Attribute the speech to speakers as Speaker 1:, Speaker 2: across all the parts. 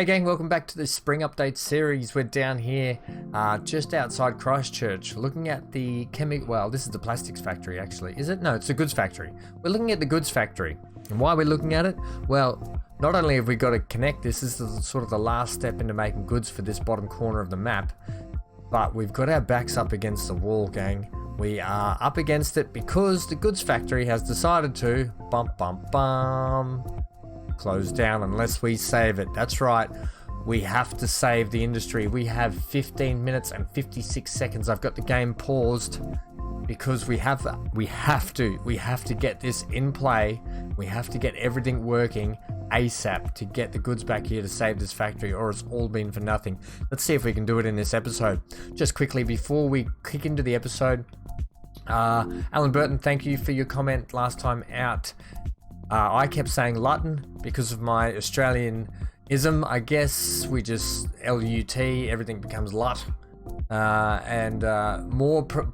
Speaker 1: Hey gang, welcome back to the Spring Update series. We're down here just outside Christchurch looking at the this is the plastics factory actually. Is it? No, it's the goods factory. We're looking at the goods factory. And why we're looking at it? Well, not only have we got to connect this is sort of the last step into making goods for this bottom corner of the map, but we've got our backs up against the wall, gang. We are up against it because the goods factory has decided to close down unless we save it. That's right, we have to save the industry. We have 15 minutes and 56 seconds. I've got the game paused because we have to get this in play. We have to get everything working ASAP to get the goods back here to save this factory, or it's all been for nothing. Let's see if we can do it in this episode. Just quickly before we kick into the episode, Alan Burton, thank you for your comment last time out. I kept saying Luton because of my Australianism. I guess we just L-U-T, everything becomes Lut. And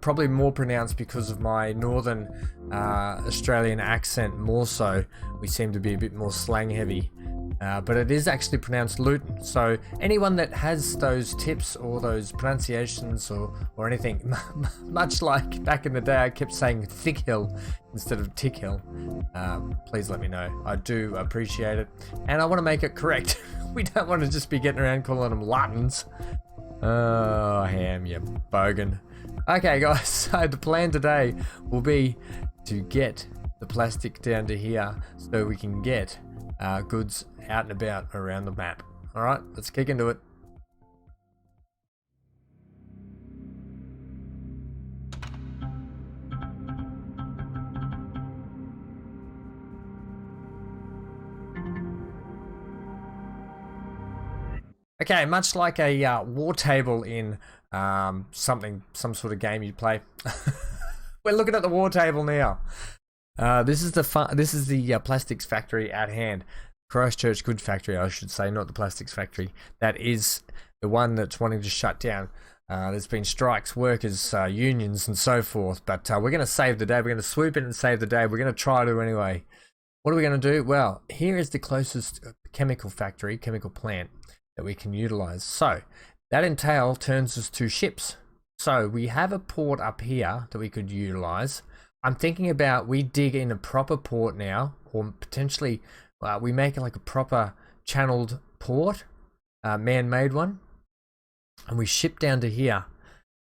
Speaker 1: probably more pronounced because of my northern Australian accent more so. We seem to be a bit more slang heavy. But it is actually pronounced Luton. So anyone that has those tips or those pronunciations or anything, much like back in the day I kept saying Thick Hill instead of Tick Hill, please let me know. I do appreciate it. And I want to make it correct. We don't want to just be getting around calling them Latins. Oh, ham, you bogan. Okay, guys, so the plan today will be to get the plastic down to here so we can get goods out and about around the map. Alright, let's kick into it. Okay, much like a war table in some sort of game you play. We're looking at the war table now. This is the plastics factory at hand. Christchurch Good Factory, I should say, not the plastics factory. That is the one that's wanting to shut down. There's been strikes, workers, unions, and so forth. But we're going to save the day. We're going to swoop in and save the day. We're going to try to anyway. What are we going to do? Well, here is the closest chemical plant that we can utilize. So that turns us to ships. So we have a port up here that we could utilize. I'm thinking about we dig in a proper port now, or potentially we make it like a proper channeled port, man-made one, and we ship down to here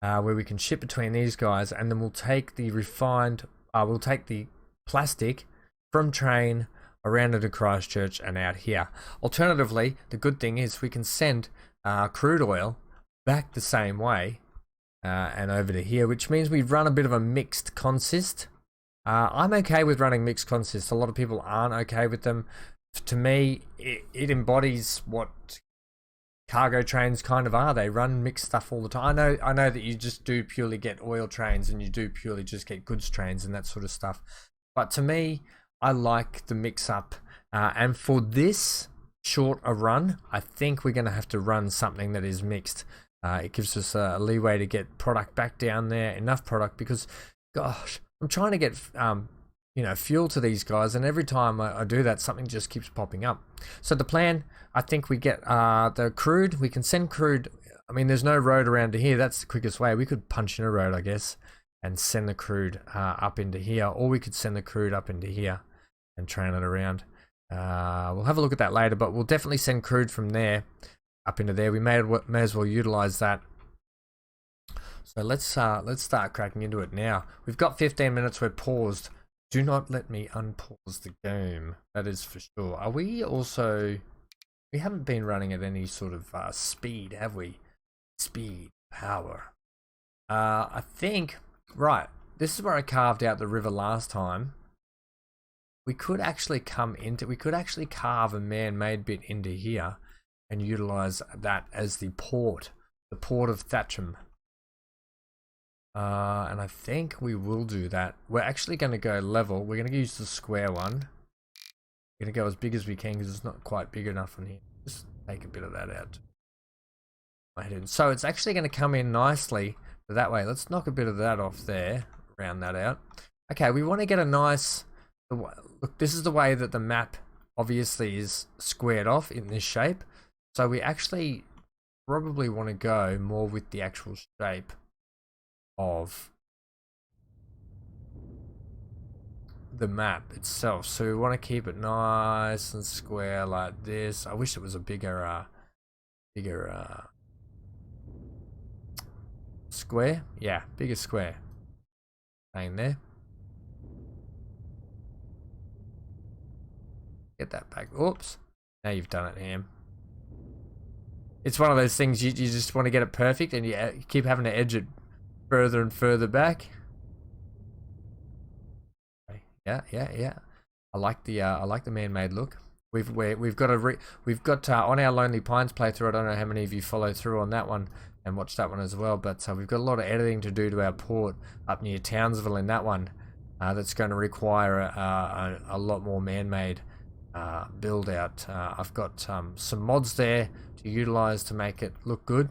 Speaker 1: where we can ship between these guys, and then we'll take the we'll take the plastic from train around into Christchurch and out here. Alternatively, the good thing is we can send crude oil back the same way and over to here, which means we run a bit of a mixed consist. I'm okay with running mixed consist. A lot of people aren't okay with them. To me, it embodies what cargo trains kind of are. They run mixed stuff all the time. I know that you just do purely get oil trains and you do purely just get goods trains and that sort of stuff. But to me, I like the mix up. And for this short a run, I think we're going to have to run something that is mixed. It gives us a leeway to get product back down there, enough product, because gosh, I'm trying to get fuel to these guys, and every time I do that, something just keeps popping up. So the plan, I think we get the crude. We can send crude. I mean, there's no road around to here. That's the quickest way. We could punch in a road, I guess, and send the crude up into here, or we could send the crude up into here and train it around. We'll have a look at that later, but we'll definitely send crude from there up into there. We may as well utilize that. So let's start cracking into it now. We've got 15 minutes. We're paused. Do not let me unpause the game. That is for sure. Are we also? We haven't been running at any sort of speed, have we? Speed, power. I think right. This is where I carved out the river last time. We could actually carve a man-made bit into here and utilize that as the port of Thatcham. And I think we will do that. We're actually going to go level. We're going to use the square one. We're going to go as big as we can because it's not quite big enough on here. Just take a bit of that out. So it's actually going to come in nicely that way. Let's knock a bit of that off there. Round that out. Okay, we want to get a nice... Look, this is the way that the map obviously is squared off in this shape. So we actually probably want to go more with the actual shape of the map itself. So we want to keep it nice and square like this. I wish it was a bigger square. Yeah, bigger square. Staying there. Get that back. Oops. Now you've done it, Ham. It's one of those things you just want to get it perfect, and you keep having to edge it further and further back. Yeah. I like the man-made look. We've got on our Lonely Pines playthrough. I don't know how many of you follow through on that one and watch that one as well, but we've got a lot of editing to do to our port up near Townsville in that one. That's going to require a lot more man-made build out. I've got some mods there to utilize to make it look good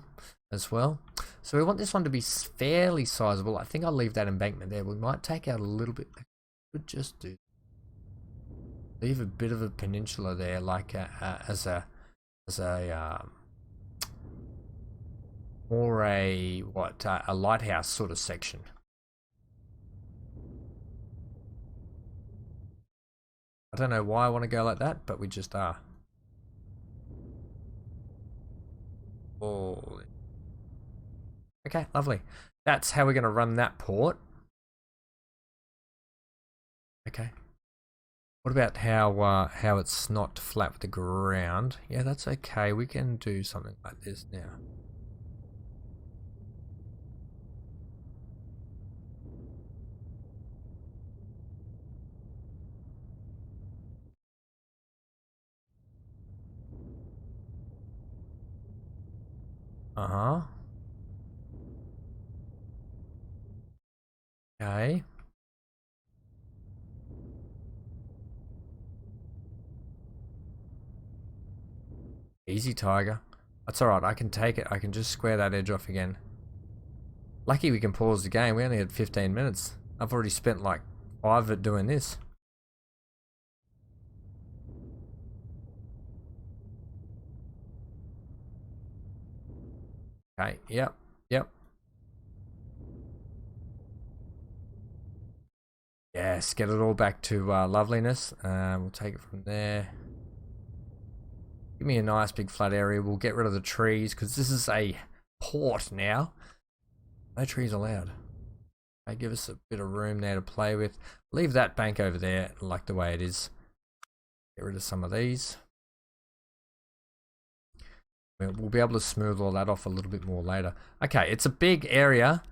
Speaker 1: as well. So we want this one to be fairly sizable. I think I'll leave that embankment there. We might take out a little bit. Could just leave a bit of a peninsula there, like as a more a lighthouse sort of section. I don't know why I want to go like that, but we just are. Oh, okay, lovely. That's how we're going to run that port. Okay. What about how it's not flat with the ground? Yeah, that's okay. We can do something like this now. Uh-huh. Okay. Easy, Tiger. That's alright, I can take it. I can just square that edge off again. Lucky we can pause the game. We only had 15 minutes. I've already spent like 5 of it doing this. Okay, yep. Yes, get it all back to loveliness. We'll take it from there. Give me a nice big flat area. We'll get rid of the trees because this is a port now. No trees allowed. Okay, give us a bit of room there to play with. Leave that bank over there like the way it is. Get rid of some of these. We'll be able to smooth all that off a little bit more later. Okay, it's a big area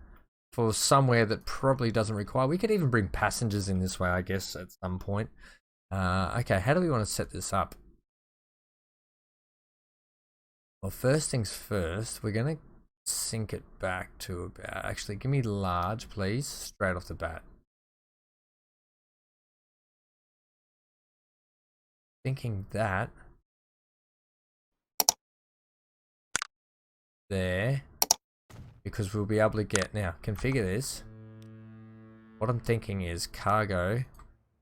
Speaker 1: for somewhere that probably doesn't require. We could even bring passengers in this way, I guess, at some point. Okay, how do we want to set this up? Well, first things first, we're going to sync it back to about... Actually, give me large, please, straight off the bat. Thinking that... There. Because we'll be able to get... Now, configure this. What I'm thinking is cargo,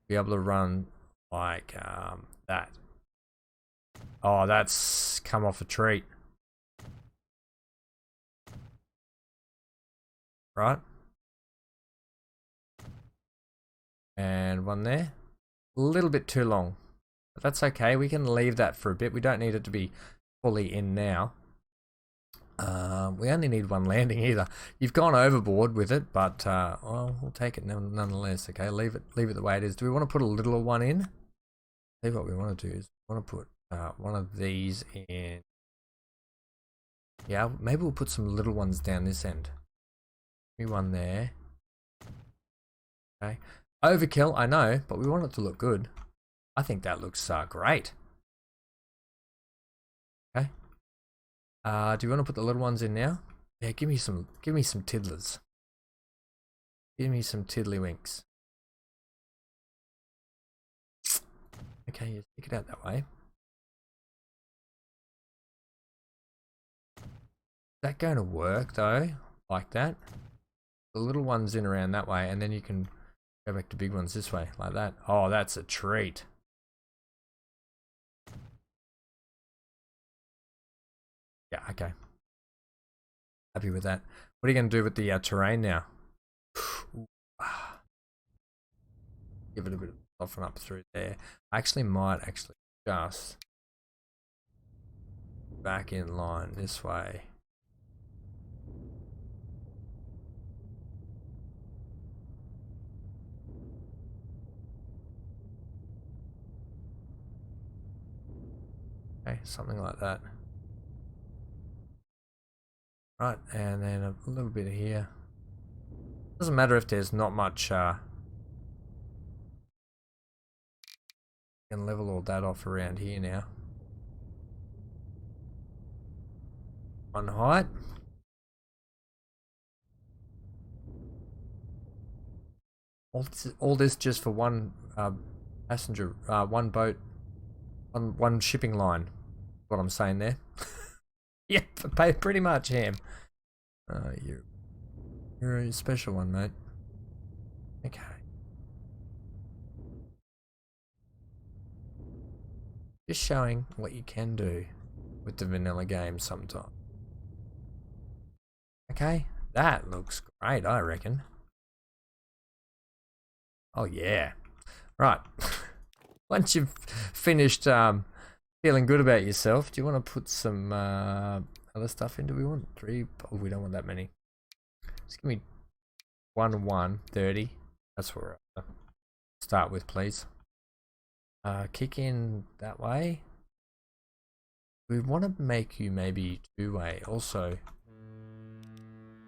Speaker 1: be able to run like that. Oh, that's come off a treat. Right. And one there. A little bit too long. But that's okay. We can leave that for a bit. We don't need it to be fully in now. We only need one landing either. You've gone overboard with it, but well, we'll take it nonetheless. Okay, leave it the way it is. Do we want to put a littler one in? See, what we want to do is we want to put one of these in. Yeah, maybe we'll put some little ones down this end. Maybe one there. Okay, overkill, I know, but we want it to look good. I think that looks great. Okay. Do you want to put the little ones in now? Yeah, give me some tiddlers. Give me some tiddlywinks. Okay, you stick it out that way. Is that going to work though? Like that? The little ones in around that way, and then you can go back to big ones this way, like that. Oh, that's a treat. Yeah, okay. Happy with that. What are you going to do with the terrain now? Give it a bit of soften up through there. I actually might just back in line this way. Okay, something like that. Right, and then a little bit here. Doesn't matter if there's not much. Can level all that off around here now. One height. All this just for one passenger, one boat, one shipping line. What I'm saying there. Yep, pretty much, Ham. You're a special one, mate. Okay. Just showing what you can do with the vanilla game sometimes. Okay, that looks great, I reckon. Oh yeah. Right. Once you've finished feeling good about yourself, do you want to put some other stuff in? Do we want 3? Oh, we don't want that many. Just give me 1, 30. That's what we're at. Start with, please. Kick in that way. We want to make you maybe 2-way. Also,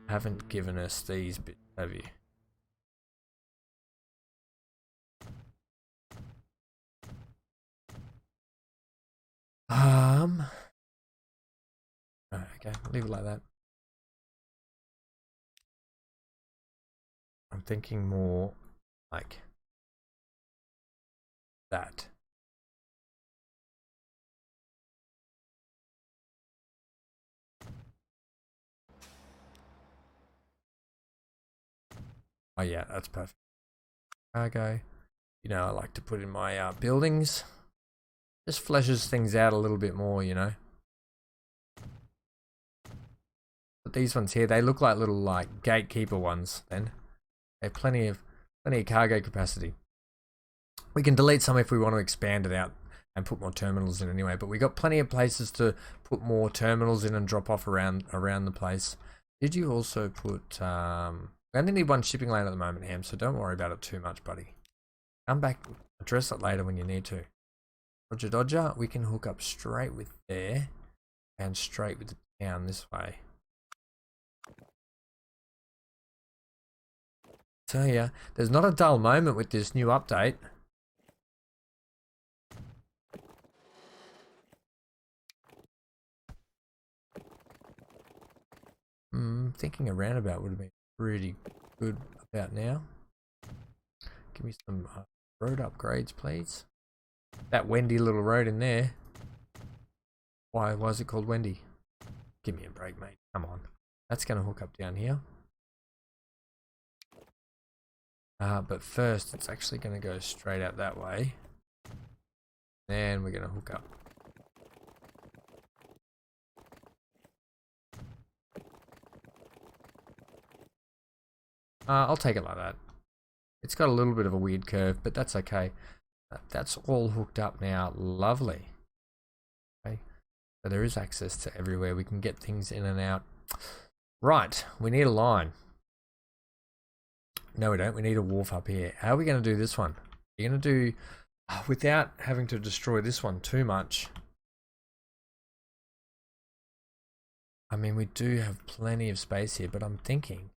Speaker 1: haven't given us these bits, have you? Okay, leave it like that. I'm thinking more like that. Oh yeah, that's perfect. Cargo. You know, I like to put in my buildings. Just fleshes things out a little bit more, you know. But these ones here, they look like little like gatekeeper ones. Then they have plenty of cargo capacity. We can delete some if we want to expand it out and put more terminals in anyway. But we got plenty of places to put more terminals in and drop off around the place. Did you also put? We only need one shipping lane at the moment, Ham. So don't worry about it too much, buddy. Come back, address it later when you need to. Roger Dodger, we can hook up straight with there and straight with the town this way. So yeah, there's not a dull moment with this new update. Thinking a roundabout would have been pretty good about now. Give me some road upgrades, please. That windy little road in there. Why is it called Wendy? Give me a break, mate. Come on. That's going to hook up down here. But first, it's actually going to go straight out that way. Then we're going to hook up. I'll take it like that. It's got a little bit of a weird curve, but that's okay. That's all hooked up now. Lovely. Okay. So there is access to everywhere. We can get things in and out. Right. We need a line. No, we don't. We need a wharf up here. How are we going to do this one? You're going to do, without having to destroy this one too much. I mean, we do have plenty of space here, but I'm thinking.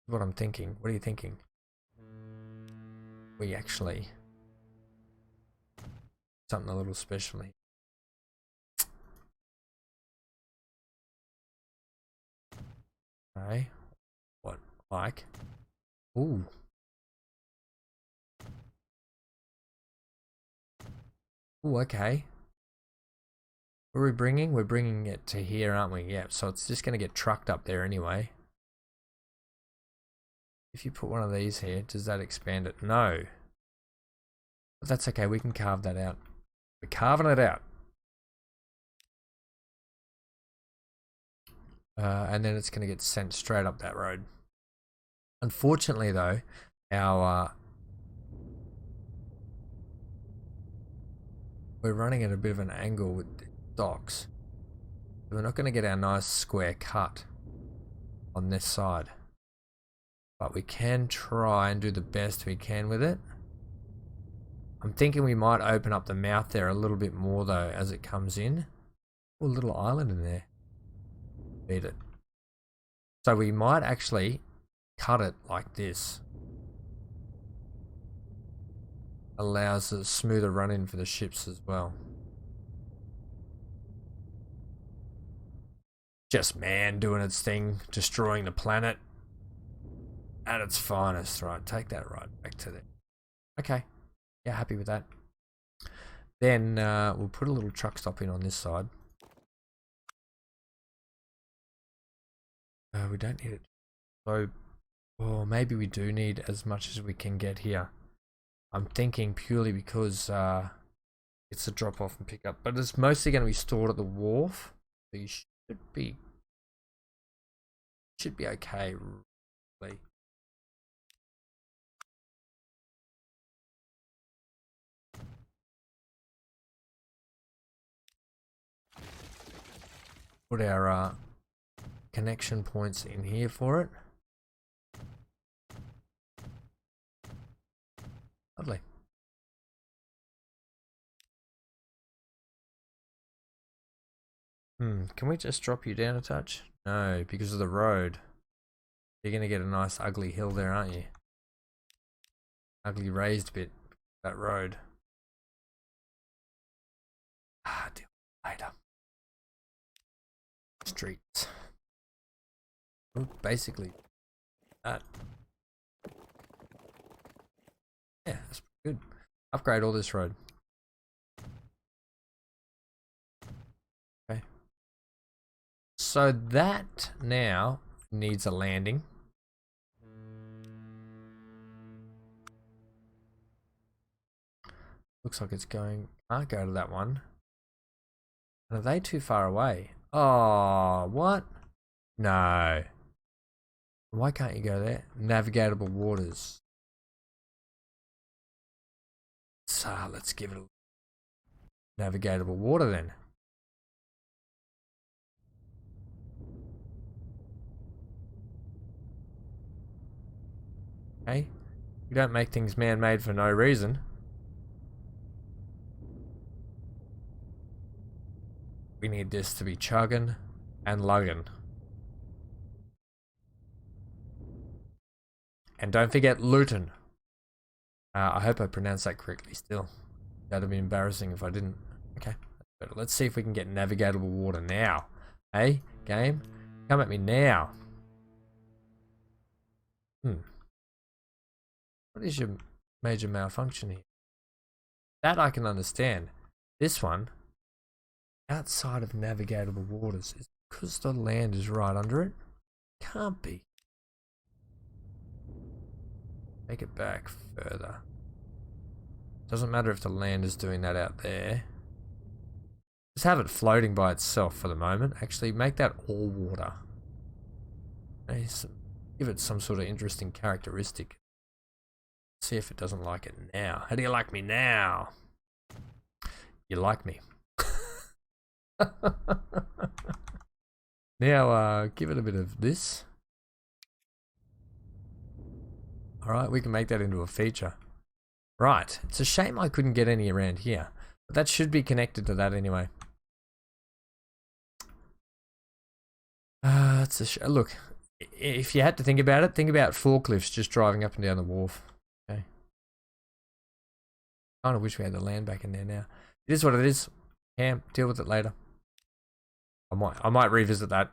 Speaker 1: What I'm thinking. What are you thinking? We actually something a little special here. Okay. What like? Ooh. Ooh, okay. What are we bringing? We're bringing it to here, aren't we? Yeah, so it's just going to get trucked up there anyway. If you put one of these here, does that expand it? No. But that's okay, we can carve that out. We're carving it out. and then it's going to get sent straight up that road. Unfortunately though, our we're running at a bit of an angle with the docks. We're not going to get our nice square cut on this side, but we can try and do the best we can with it. I'm thinking we might open up the mouth there a little bit more though as it comes in. Oh, a little island in there. Beat it. So we might actually cut it like this. Allows a smoother run in for the ships as well. Just man doing its thing, destroying the planet at its finest. Right, take that right back to there. Okay, yeah, happy with that. Then we'll put a little truck stop in on this side. We don't need it. So, oh, maybe we do need as much as we can get here. I'm thinking purely because it's a drop off and pick up, but it's mostly going to be stored at the wharf. So you should be okay. Really. Put our connection points in here for it. Lovely. Can we just drop you down a touch? No, because of the road. You're going to get a nice ugly hill there, aren't you? Ugly raised bit, that road. Ah, deal later. Streets. Basically, that. Yeah, that's good. Upgrade all this road. Okay. So that now needs a landing. Looks like it's going. Can't go to that one. Are they too far away? Oh, what? No. Why can't you go there? Navigatable waters. So let's give it a navigatable water then. Okay. You don't make things man-made for no reason. We need this to be chugging and lugging. And don't forget Luton. I hope I pronounced that correctly still. That'd be embarrassing if I didn't. Okay, but let's see if we can get navigatable water now. Hey, game, come at me now. What is your major malfunction here? That I can understand. This one, outside of navigatable waters, is because the land is right under it? Can't be. Take it back further. Doesn't matter if the land is doing that out there. Just have it floating by itself for the moment. Actually, make that all water. Give it some sort of interesting characteristic. See if it doesn't like it now. How do you like me now? You like me. Now, give it a bit of this. Alright, we can make that into a feature. Right, it's a shame I couldn't get any around here. But that should be connected to that anyway. It's a look, if you had to think about it, think about forklifts just driving up and down the wharf. Okay. Kind of wish we had the land back in there now. It is what it is. Yeah, deal with it later. I might revisit that.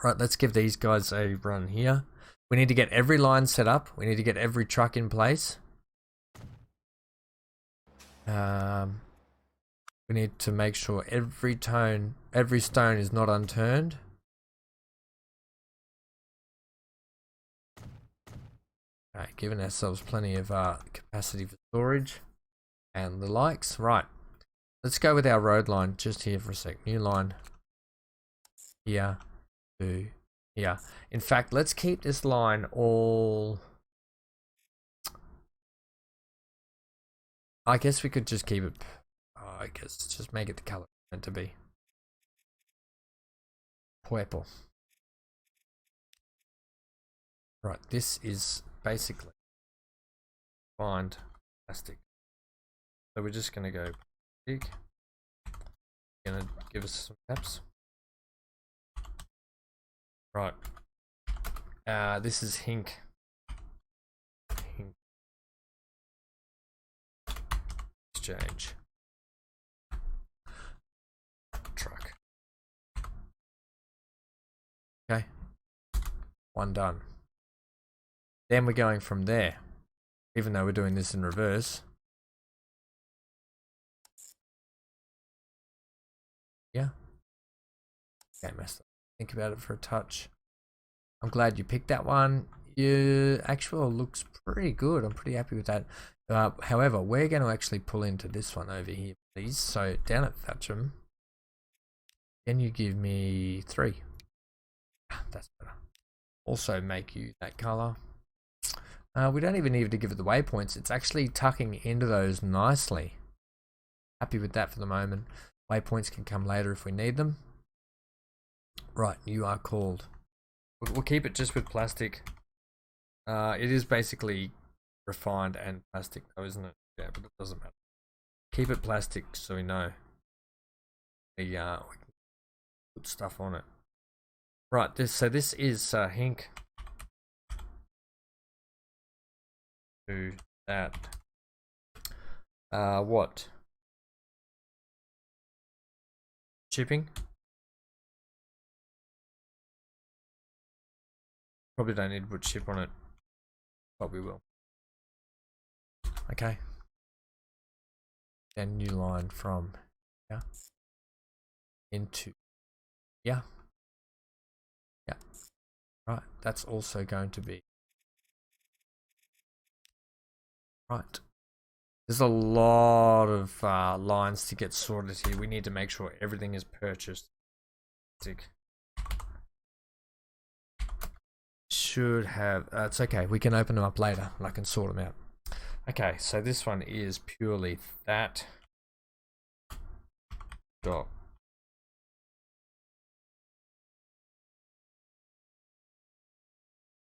Speaker 1: Right, let's give these guys a run here. We need to get every line set up. We need to get every truck in place. We need to make sure every stone is not unturned. Alright, giving ourselves plenty of capacity for storage and the likes. Right, let's go with our road line just here for a sec. New line here, to here. In fact, let's keep this line all. I guess we could just keep it. I guess just make it the color it's meant to be. Purple. Right, this is basically find plastic. So we're just gonna go big. Gonna give us some taps. Right. This is Hink. Exchange. Truck. Okay. One done. Then we're going from there. Even though we're doing this in reverse. Yeah. Okay, messed up. Think about it for a touch. I'm glad you picked that one. Your actual looks pretty good. I'm pretty happy with that. However, we're going to actually pull into this one over here, please. So down at Thatcham, can you give me 3? That's better. Also make you that color. We don't even need to give it the waypoints. It's actually tucking into those nicely. Happy with that for the moment. Waypoints can come later if we need them. Right, you are called. We'll keep it just with plastic. It is basically refined and plastic though, isn't it? Yeah, but it doesn't matter. Keep it plastic so we know. We can put stuff on it. Right, this is Hink. Do that. What? Shipping? Probably don't need to put ship on it, but we will. Okay. Then new line from here into here. Yeah. Right. That's also going to be right. There's a lot of lines to get sorted here. We need to make sure everything is purchased. Should have. It's okay. We can open them up later and I can sort them out. Okay, so this one is purely that dot.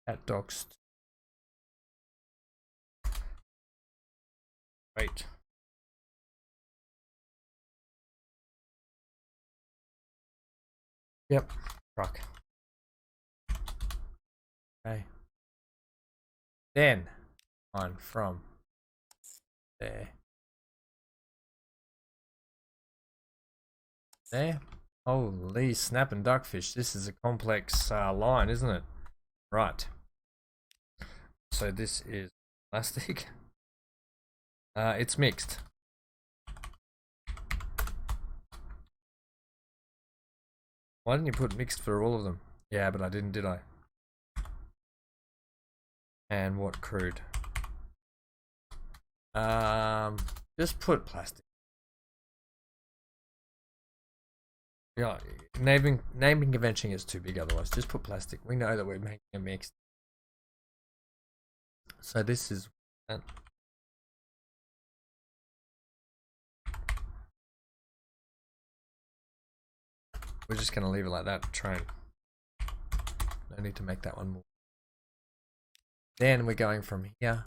Speaker 1: That docs. Wait. Yep. Truck. Okay. Then on from there. There. Holy snap and duckfish. This is a complex line, isn't it? Right. So this is plastic. It's mixed. Why didn't you put mixed for all of them? Yeah, but I didn't, did I? And what crude? Just put plastic. Yeah, naming convention is too big otherwise. Just put plastic. We know that we're making a mix. So this is that. We're just gonna leave it like that. Train. No need to make that one more. Then we're going from here.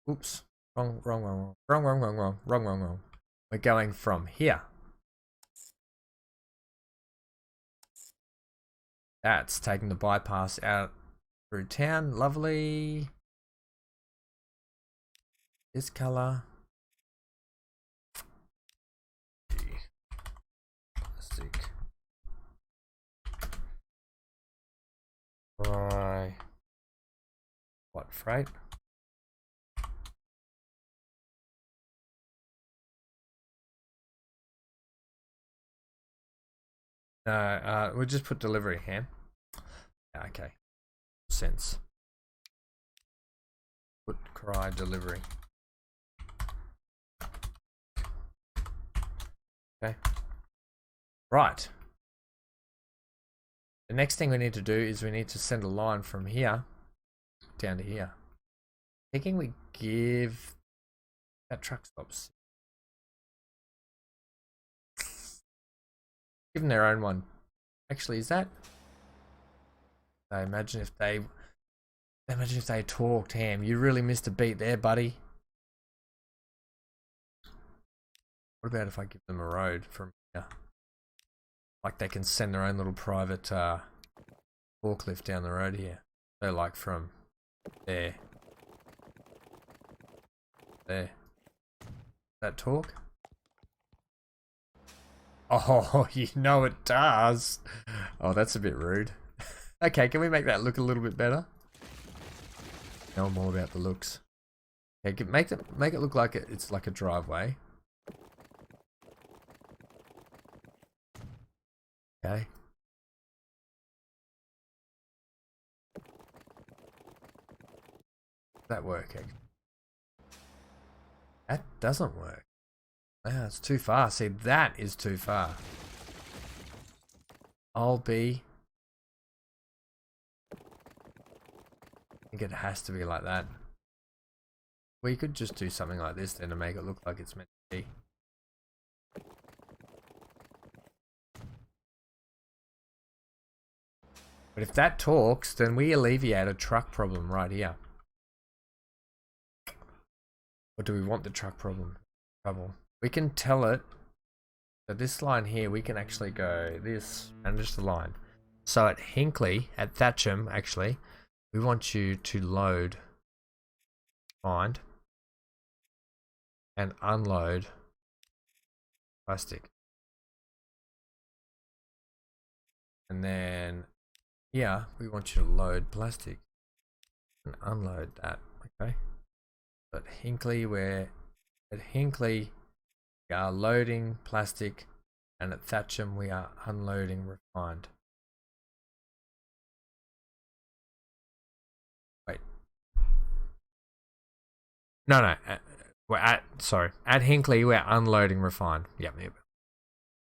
Speaker 1: Oops. Wrong. We're going from here. That's taking the bypass out through town. Lovely. This color. Plastic. Right. What, freight? No, we'll just put delivery here. Okay. Sense. Put cry delivery. Okay. Right. The next thing we need to do is we need to send a line from here down to here. Thinking we give that truck stops. Give them their own one. Actually, is that? Imagine if they talked, Ham. You really missed a beat there, buddy. What about if I give them a road from here? Like they can send their own little private forklift down the road here. So like from there. There. That talk? Oh, you know it does. Oh, that's a bit rude. Okay, can we make that look a little bit better? Know more about the looks. Okay, make it look like it's like a driveway. Okay. Does that work? That doesn't work. Ah, it's too far. See, that is too far. I think it has to be like that. We could just do something like this then to make it look like it's meant to be. But if that talks, then we alleviate a truck problem right here. Or do we want the truck problem? We can tell it. So this line here, we can actually go this and just the line. So at Hinkley, at Thatcham, actually, we want you to load, find, and unload plastic. And then here, we want you to load plastic and unload that, okay? But Hinkley, we are loading plastic, and at Thatcham we are unloading refined. Wait. No. We're at Hinkley we're unloading refined. Yep.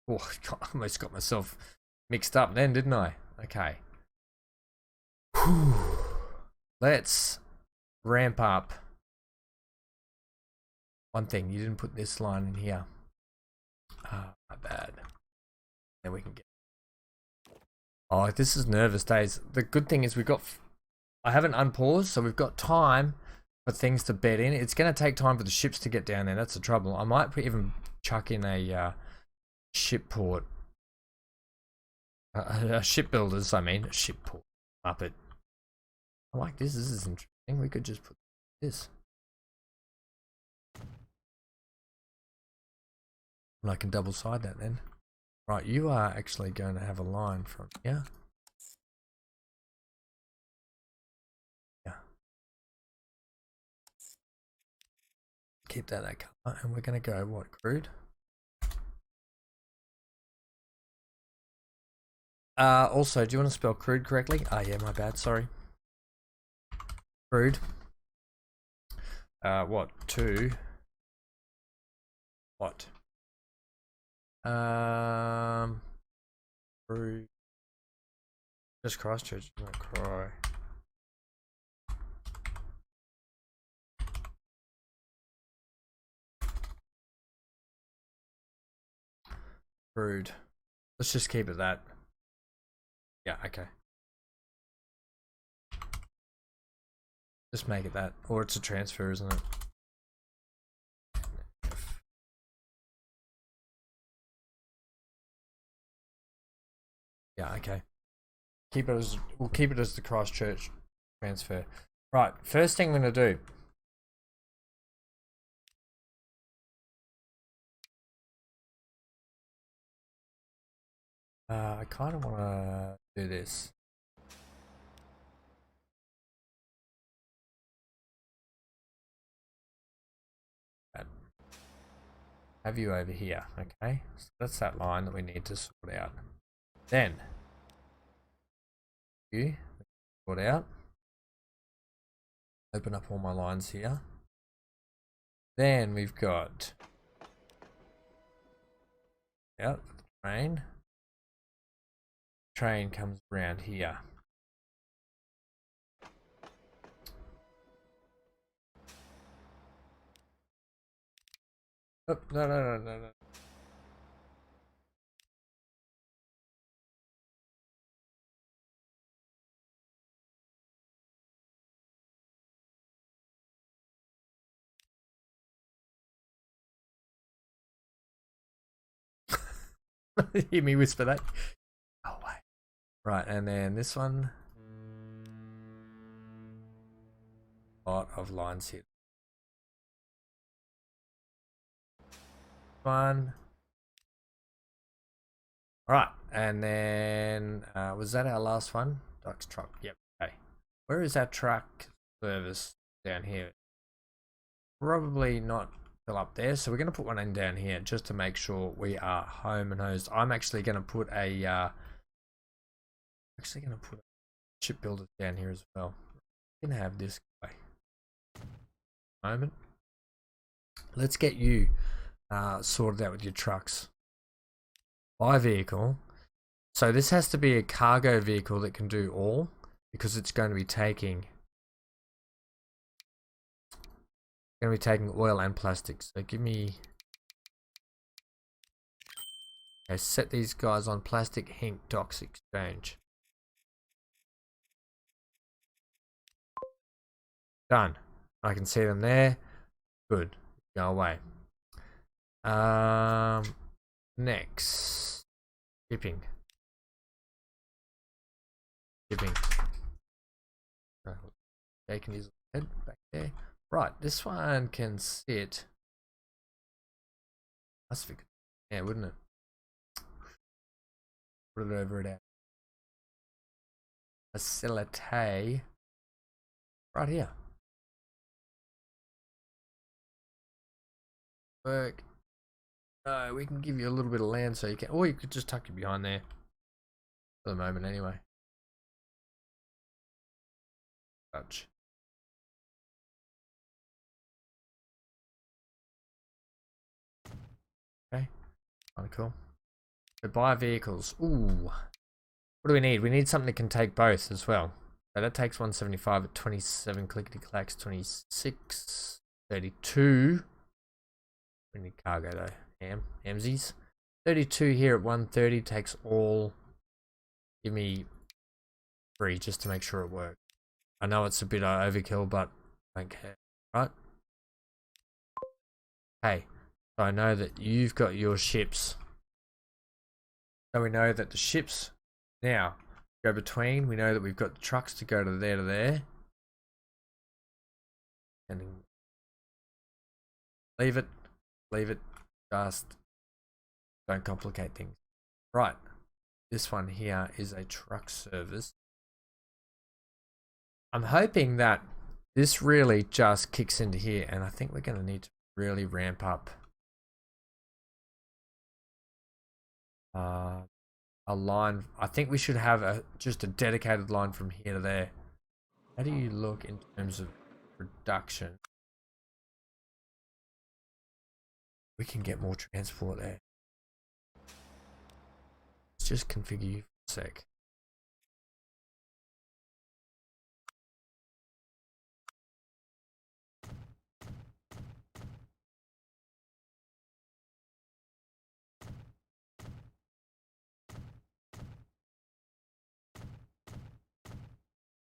Speaker 1: Oh, I almost got myself mixed up then, didn't I? Okay. Whew. Let's ramp up. One thing, you didn't put this line in here. Ah, my bad. Then we can get. Oh, this is nervous days. The good thing is I haven't unpaused, so we've got time for things to bed in. It's going to take time for the ships to get down there. That's the trouble. I might even chuck in a ship port. Shipbuilders, I mean. A ship port. Up it. I like this. This is interesting. We could just put this. And I can double side that then. Right, you are actually going to have a line from here. Yeah. Keep that color. And we're going to go, what, crude? Also, do you want to spell crude correctly? Ah, yeah, my bad, sorry. Crude. What? To what? Crude. Just Christchurch, not cry. Crude. Let's just keep it that. Yeah, okay. Just make it that. Or it's a transfer, isn't it? Yeah, okay. We'll keep it as the Christchurch transfer. Right, first thing I'm gonna do. I kind of want to do this. Have you over here, okay? So that's that line that we need to sort out. Then you sort out. Open up all my lines here. Then we've got train. train comes around here. Oh, no. Hear me whisper that. Oh, wait. Right, and then this one. A lot of lines here. One. Alright, and then was that our last one? Duck's truck. Yep. Okay. Where is our truck service down here? Probably not still up there, so we're going to put one in down here just to make sure we are home and hosed. I'm actually going to put a chip builder down here as well. We can have this guy. Moment. Let's get you sorted out with your trucks. Buy vehicle. So this has to be a cargo vehicle that can do all, because it's going to be taking oil and plastic. So give me, okay, set these guys on plastic, hink, docks, exchange. Done. I can see them there. Good. Go away. Next, shipping. Taking his head back there. Right, this one can sit. Must be good. Yeah, wouldn't it? Put it over it. Facilitate right here. Work. We can give you a little bit of land so you can, or you could just tuck it behind there for the moment anyway. Touch. Okay, kind of cool. So buy vehicles. Ooh, what do we need? We need something that can take both as well. So that takes 175 at 27 clickety clacks, 26, 32. We need cargo though. Hamsies. 32 here at 130 takes all. Give me 3 just to make sure it works. I know it's a bit overkill, but I don't care, right? Hey, so I know that you've got your ships. So we know that the ships now go between. We know that we've got the trucks to go to there. And leave it. Just don't complicate things. Right. This one here is a truck service. I'm hoping that this really just kicks into here, and I think we're going to need to really ramp up a line. I think we should have just a dedicated line from here to there. How do you look in terms of production? We can get more transport there. Let's just configure you for a sec.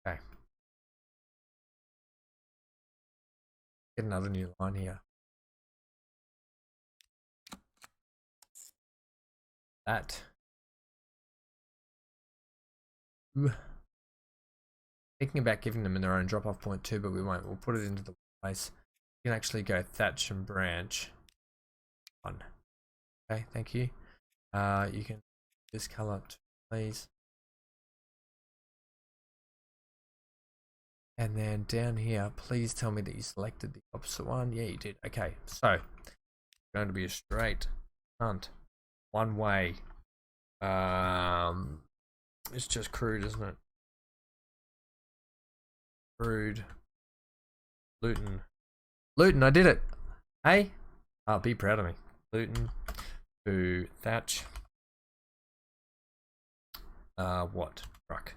Speaker 1: Okay. Get another new line here. That. Ooh. Thinking about giving them in their own drop-off point too, but we won't. We'll put it into the place. You can actually go thatch and branch. On. Okay, thank you. You can this color too, please. And then down here, please tell me that you selected the opposite one. Yeah, you did. Okay, so it's going to be a straight hunt, one way. It's just crude, isn't it? Crude. Luton, I did it. Hey, oh, be proud of me. Luton to thatch. What? Truck.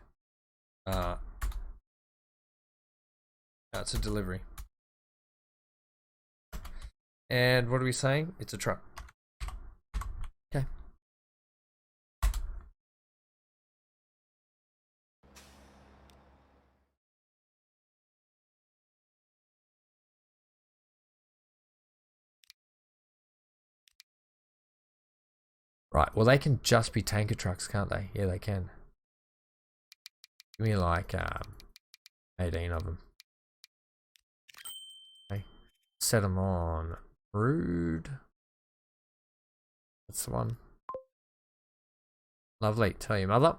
Speaker 1: It's a delivery. And what are we saying? It's a truck. Okay. Right, well they can just be tanker trucks, can't they? Yeah, they can. Give me like 18 of them. Okay. Set them on rude. That's the one. Lovely, tell your mother.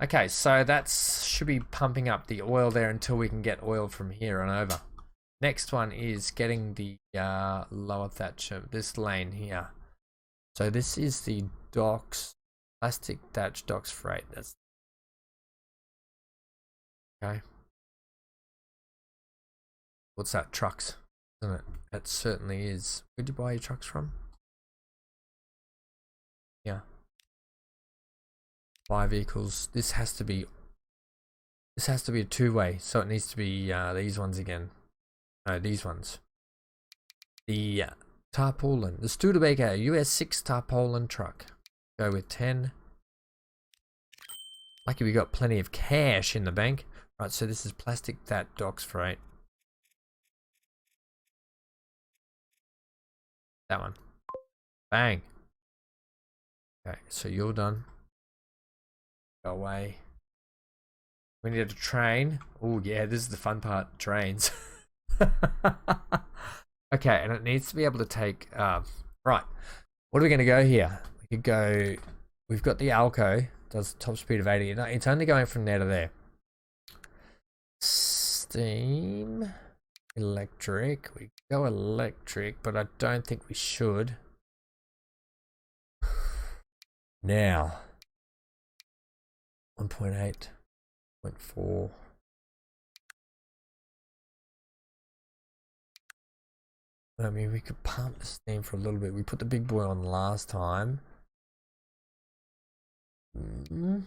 Speaker 1: Okay, so that should be pumping up the oil there until we can get oil from here and over. Next one is getting the lower thatcher, this lane here. So this is the docks, plastic thatch docks freight. That's okay. What's that? Trucks, isn't it? That certainly is. Where'd you buy your trucks from? Yeah. Buy vehicles. This has to be a two-way, so it needs to be these ones again. No, these ones. The tarpaulin, the Studebaker US 6 tarpaulin truck. Go with 10. Lucky we got plenty of cash in the bank. Right, so this is plastic that docks freight. That one. Bang. Okay, so you're done. Go away. We need a train. Oh yeah, this is the fun part. Trains. Okay, and it needs to be able to take right. What are we going to go here? We could go. We've got the Alco. Does top speed of 80. It's only going from there to there. Steam, electric. We go electric, but I don't think we should. Now 1.8, 0.4. I mean, we could pump the steam for a little bit. We put the big boy on last time. We're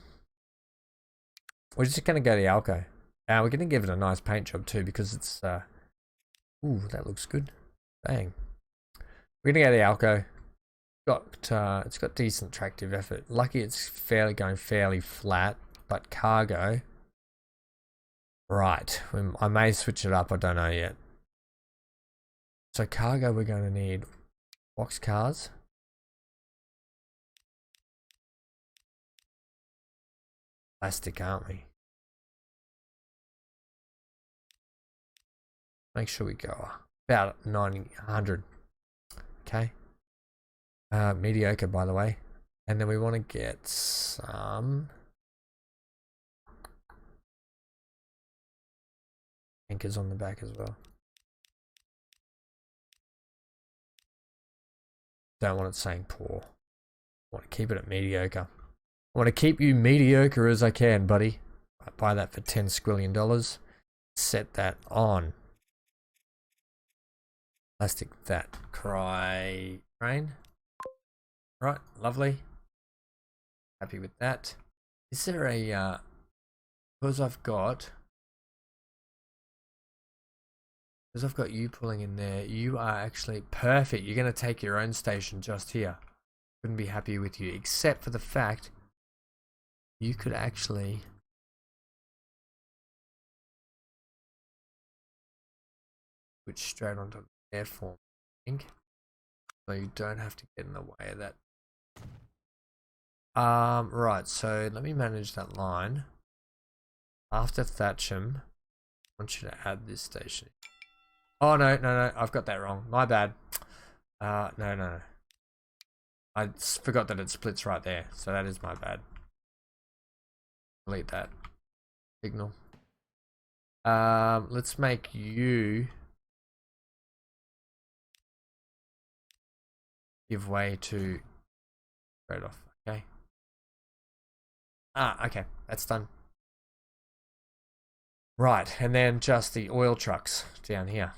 Speaker 1: just going to go to the Alco. We're going to give it a nice paint job too because it's... ooh, that looks good. Bang. We're going to go to the Alco. It's got decent tractive effort. Lucky it's going fairly flat, but cargo. Right. I may switch it up. I don't know yet. So cargo, we're going to need box cars. Plastic, aren't we? Make sure we go about 100. Okay. Mediocre, by the way. And then we want to get some anchors on the back as well. Don't want it saying poor. I want to keep it at mediocre. I want to keep you mediocre as I can, buddy. I buy that for $10 squillion. Set that on. Plastic that crane. Right, lovely. Happy with that. Is there a because I've got you pulling in there, you are actually perfect. You're going to take your own station just here. Couldn't be happy with you, except for the fact you could actually switch straight onto the airform, I think. So you don't have to get in the way of that. Right, so let me manage that line. After Thatcham, I want you to add this station. Oh no, I've got that wrong. My bad. No. I forgot that it splits right there, so that is my bad. Delete that signal. Let's make you give way to straight off. Okay. Okay, that's done. Right, and then just the oil trucks down here.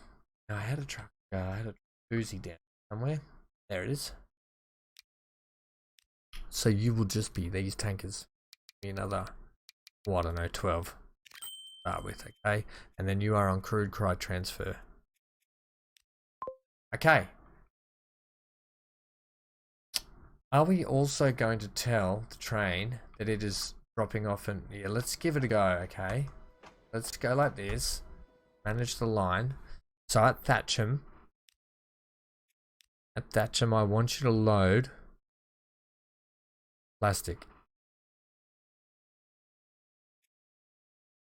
Speaker 1: Now I had a truck, I had a Uzi down somewhere. There it is. So you will just be these tankers. another, well, I don't know, 12. Start with, okay? And then you are on crude cry transfer. Okay. Are we also going to tell the train that it is dropping off? And yeah, let's give it a go, okay? Let's go like this. Manage the line. So at Thatcham, I want you to load plastic.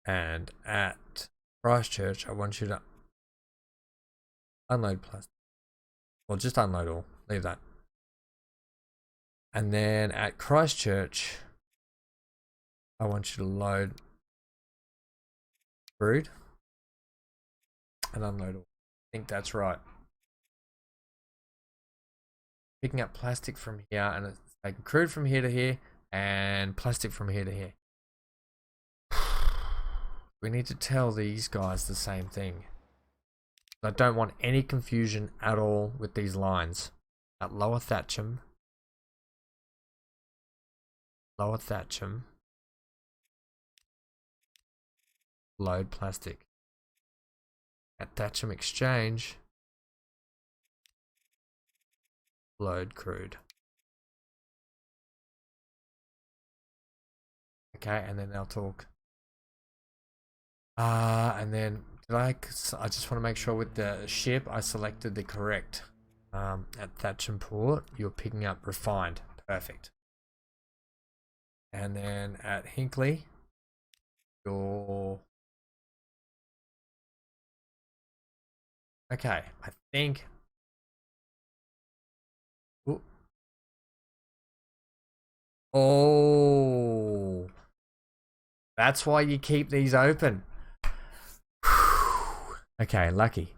Speaker 1: And at Christchurch, I want you to unload plastic. Well, just unload all. Leave that. And then at Christchurch, I want you to load crude and unload all. I think that's right. Picking up plastic from here, and it's taking crude from here to here and plastic from here to here. We need to tell these guys the same thing. I don't want any confusion at all with these lines. At Lower Thatcham, load plastic. At Thatcham Exchange, load crude. Okay, and then they'll talk. And then I just want to make sure with the ship I selected the correct. At Thatcham Port, you're picking up refined. Perfect. And then at Hinkley, you're okay. I think. Ooh. Oh, that's why you keep these open. Okay, lucky.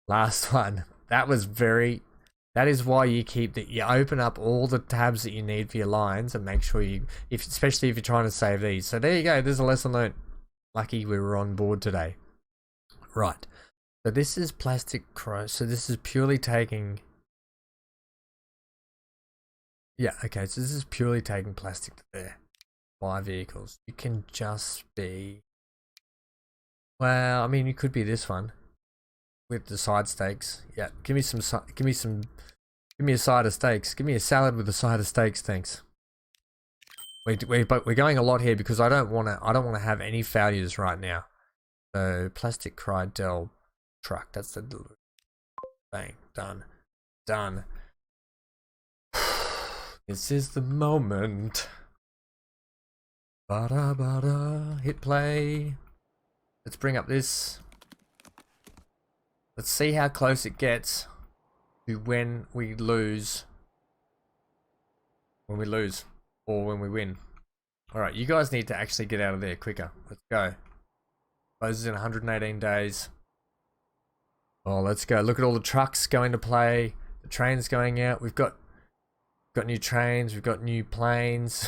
Speaker 1: Last one. That is why you you open up all the tabs that you need for your lines and make sure especially if you're trying to save these. So there you go. There's a lesson learned. Lucky we were on board today. Right. So this is plastic cross. So this is purely taking. Yeah. Okay. So this is purely taking plastic to there. 5 vehicles. You can just be. Well, I mean, you could be this one. With the side steaks. Yeah, give me a side of steaks. Give me a salad with a side of steaks, thanks. But we're going a lot here because I don't want to have any failures right now. So plastic cried Dell truck. That's the bang, done. This is the moment. Bada bada, hit play. Let's bring up this. Let's see how close it gets to when we lose. Or when we win. Alright, you guys need to actually get out of there quicker. Let's go. Closes in 118 days. Oh, let's go. Look at all the trucks going to play. The trains going out. We've got new trains. We've got new planes.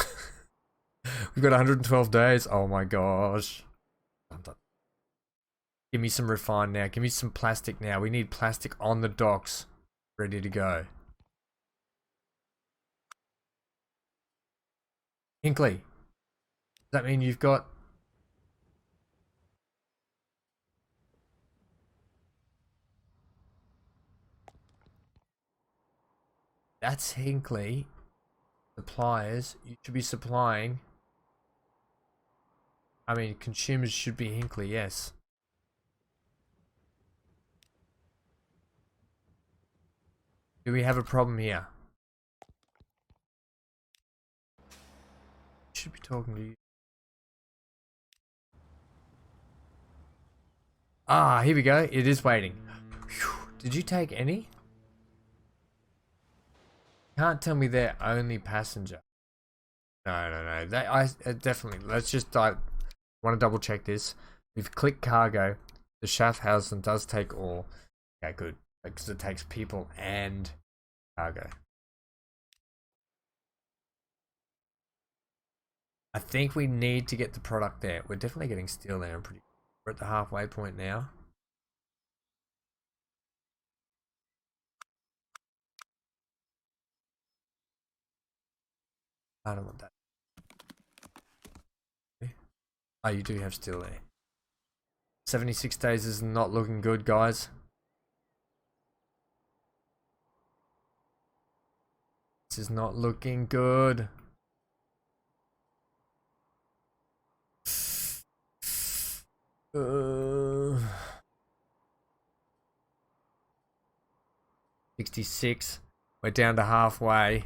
Speaker 1: We've got 112 days. Oh my gosh. Give me some refine now. Give me some plastic now. We need plastic on the docks. Ready to go. Hinkley. Does that mean you've got... That's Hinkley. Suppliers. You should be supplying... I mean, consumers should be Hinkley, yes. Do we have a problem here? Should be talking to you. Ah, here we go. It is waiting. Whew. Did you take any? Can't tell me they're only passenger. No. I definitely. Let's just want to double check this. We've clicked cargo. The Schaffhausen does take all. Okay, good. Because it takes people and cargo. I think we need to get the product there. We're definitely getting steel there. We're at the halfway point now. I don't want that. Oh, you do have steel there. 76 days is not looking good, guys. This is not looking good. Uh, 66. We're down to halfway.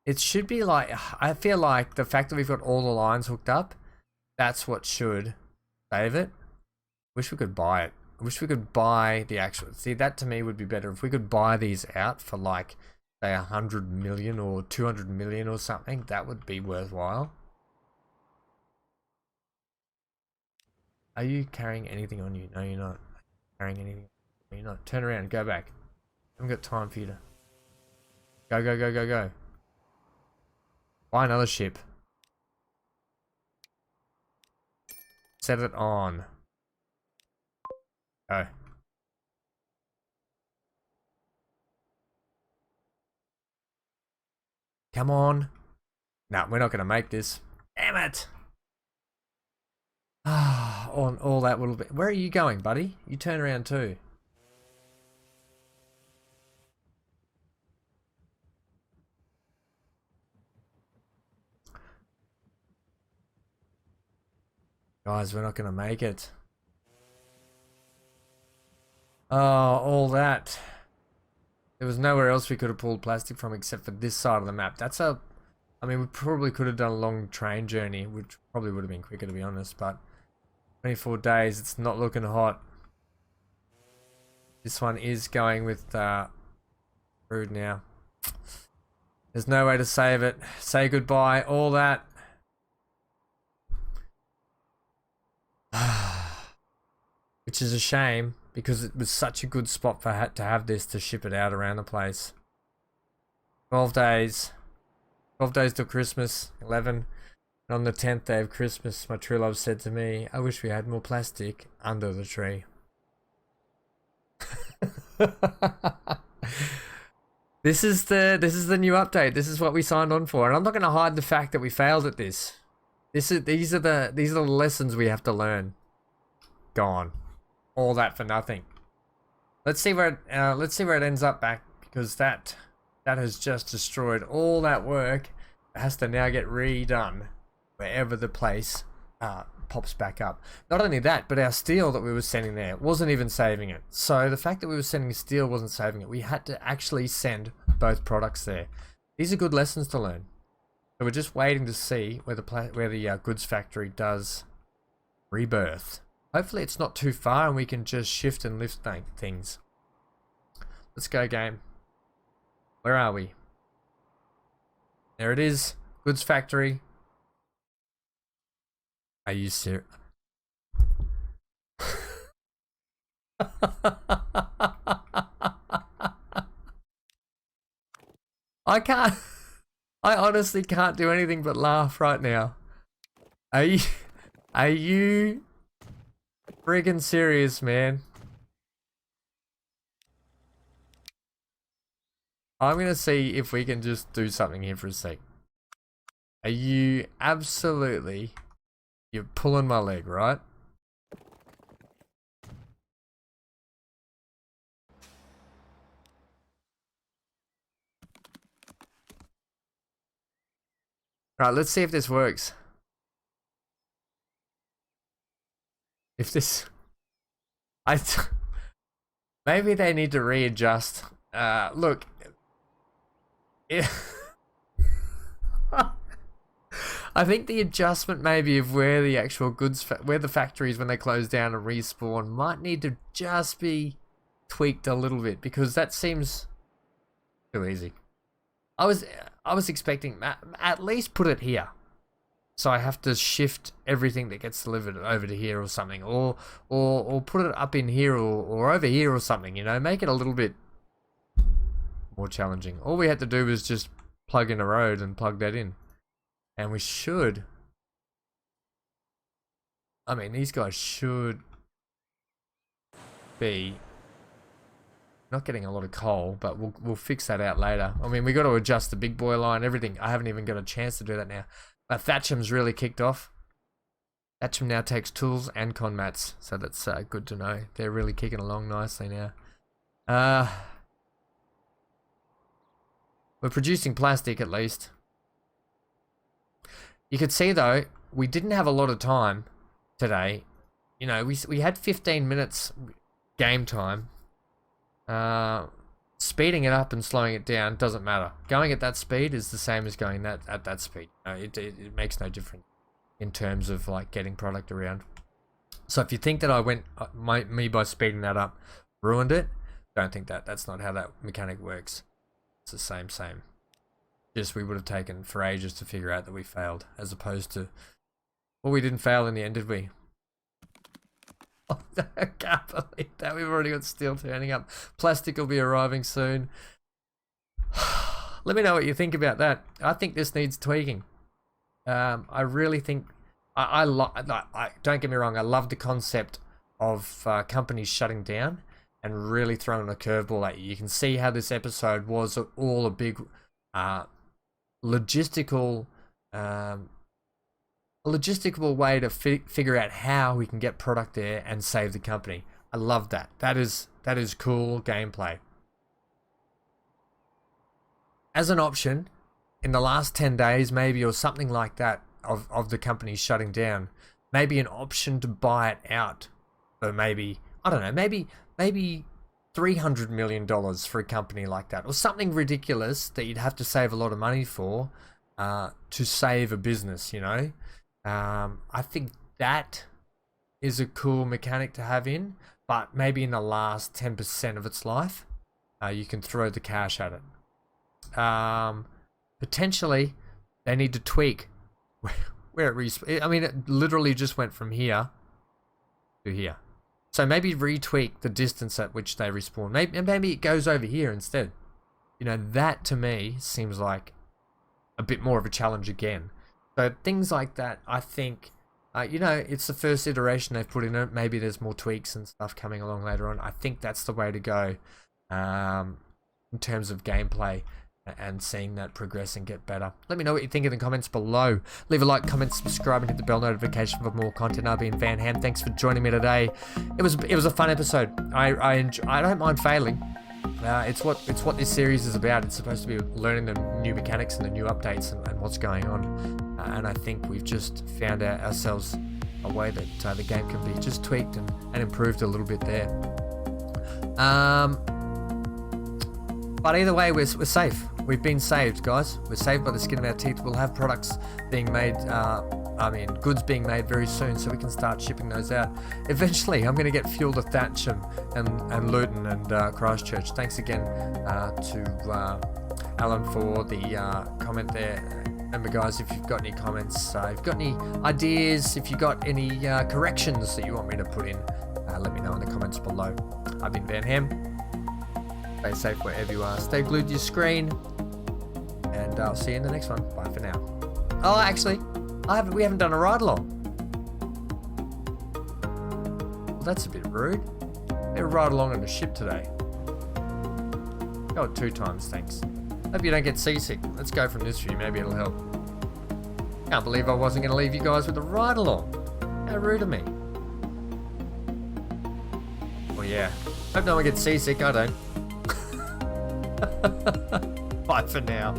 Speaker 1: It should be like, I feel like the fact that we've got all the lines hooked up, that's what should save it. Wish we could buy it. I wish we could buy the actual, see, that to me would be better if we could buy these out for like, say 100 million or 200 million or something. That would be worthwhile. Are you carrying anything on you? No, you're not carrying anything. No, you're not. Turn around, go back. I haven't got time for you to go, go, go, go, go. Buy another ship. Set it on. Go. Come on. No, we're not going to make this. Damn it. Ah, on all that little bit. Where are you going, buddy? You turn around too. Guys, we're not going to make it. Oh, all that. There was nowhere else we could have pulled plastic from except for this side of the map. That's a... I mean, we probably could have done a long train journey, which probably would have been quicker to be honest, but 24 days, it's not looking hot. This one is going with crude now. There's no way to save it. Say goodbye, all that. Which is a shame because it was such a good spot for to have this to ship it out around the place. 12 days. 12 days till Christmas. 11. And on the 10th day of Christmas, my true love said to me, I wish we had more plastic under the tree. This is the new update. This is what we signed on for. And I'm not going to hide the fact that we failed at this. These are the lessons we have to learn. Gone. All that for nothing. Let's see where it ends up back, because that has just destroyed all that work. It has to now get redone wherever the place pops back up. Not only that, but our steel that we were sending there wasn't even saving it. So the fact that we were sending steel wasn't saving it. We had to actually send both products there. These are good lessons to learn. So we're just waiting to see where the goods factory does rebirth. Hopefully it's not too far and we can just shift and lift things. Let's go, game. Where are we? There it is. Goods factory. Are you serious? I can't. I honestly can't do anything but laugh right now. Are you friggin' serious, man? I'm gonna see if we can just do something here for a sec. Are you absolutely... You're pulling my leg, right? Right, let's see if this works. If this... Maybe they need to readjust. Look... I think the adjustment maybe of where the actual goods, where the factories when they close down and respawn might need to just be tweaked a little bit, because that seems too easy. I was expecting at least put it here, so I have to shift everything that gets delivered over to here or something, or put it up in here or over here or something. You know, make it a little bit more challenging. All we had to do was just plug in a road and plug that in. And we should... I mean, these guys should be Not getting a lot of coal, but we'll fix that out later. I mean, we got to adjust the big boy line, everything. I haven't even got a chance to do that now. But Thatcham's really kicked off. Thatcham now takes tools and con mats, so that's good to know. They're really kicking along nicely now. We're producing plastic at least. You could see though, we didn't have a lot of time today. You know, we had 15 minutes game time. Speeding it up and slowing it down doesn't matter. Going at that speed is the same as going at that speed. It makes no difference in terms of like getting product around. So if you think that I went me by speeding that up ruined it, don't think that. That's not how that mechanic works. It's the same. Just we would have taken for ages to figure out that we failed, as opposed to, well, we didn't fail in the end, did we? Oh, I can't believe that. We've already got steel turning up. Plastic will be arriving soon. Let me know what you think about that. I think this needs tweaking. I really think I don't get me wrong, I love the concept of companies shutting down and really throwing a curveball at you. You can see how this episode was all a big logistical way to figure out how we can get product there and save the company. I love that. That is cool gameplay. As an option, in the last 10 days maybe, or something like that, of the company shutting down, maybe an option to buy it out for maybe, I don't know, maybe $300 million for a company like that, or something ridiculous that you'd have to save a lot of money for to save a business, you know. I think that is a cool mechanic to have in, but maybe in the last 10% of its life, you can throw the cash at it. Potentially, they need to tweak where it I mean, it literally just went from here to here. So maybe retweak the distance at which they respawn. Maybe it goes over here instead. You know, that to me seems like a bit more of a challenge again. So things like that, I think, you know, it's the first iteration they've put in it. Maybe there's more tweaks and stuff coming along later on. I think that's the way to go in terms of gameplay and seeing that progress and get better. Let me know what you think in the comments below. Leave a like, comment, subscribe, and hit the bell notification for more content. I've been Van Ham. Thanks for joining me today. It was a fun episode. I don't mind failing. It's what this series is about. It's supposed to be learning the new mechanics and the new updates and what's going on. And I think we've just found ourselves a way that the game can be just tweaked and improved a little bit there. But either way, we're safe. We've been saved, guys. We're saved by the skin of our teeth. We'll have products being made, goods being made very soon, so we can start shipping those out. Eventually, I'm going to get fuel to Thatcham and Luton and Christchurch. Thanks again to Alan for the comment there. Remember, guys, if you've got any comments, if you've got any ideas, if you've got any corrections that you want me to put in, let me know in the comments below. I've been Van Ham. Stay safe wherever you are. Stay glued to your screen. And I'll see you in the next one. Bye for now. Oh, actually, we haven't done a ride-along. Well, that's a bit rude. Never ride along on a ship today. Go 2 times, thanks. Hope you don't get seasick. Let's go from this view. Maybe it'll help. Can't believe I wasn't going to leave you guys with a ride-along. How rude of me. Well, yeah. Hope no one gets seasick. I don't. Bye for now.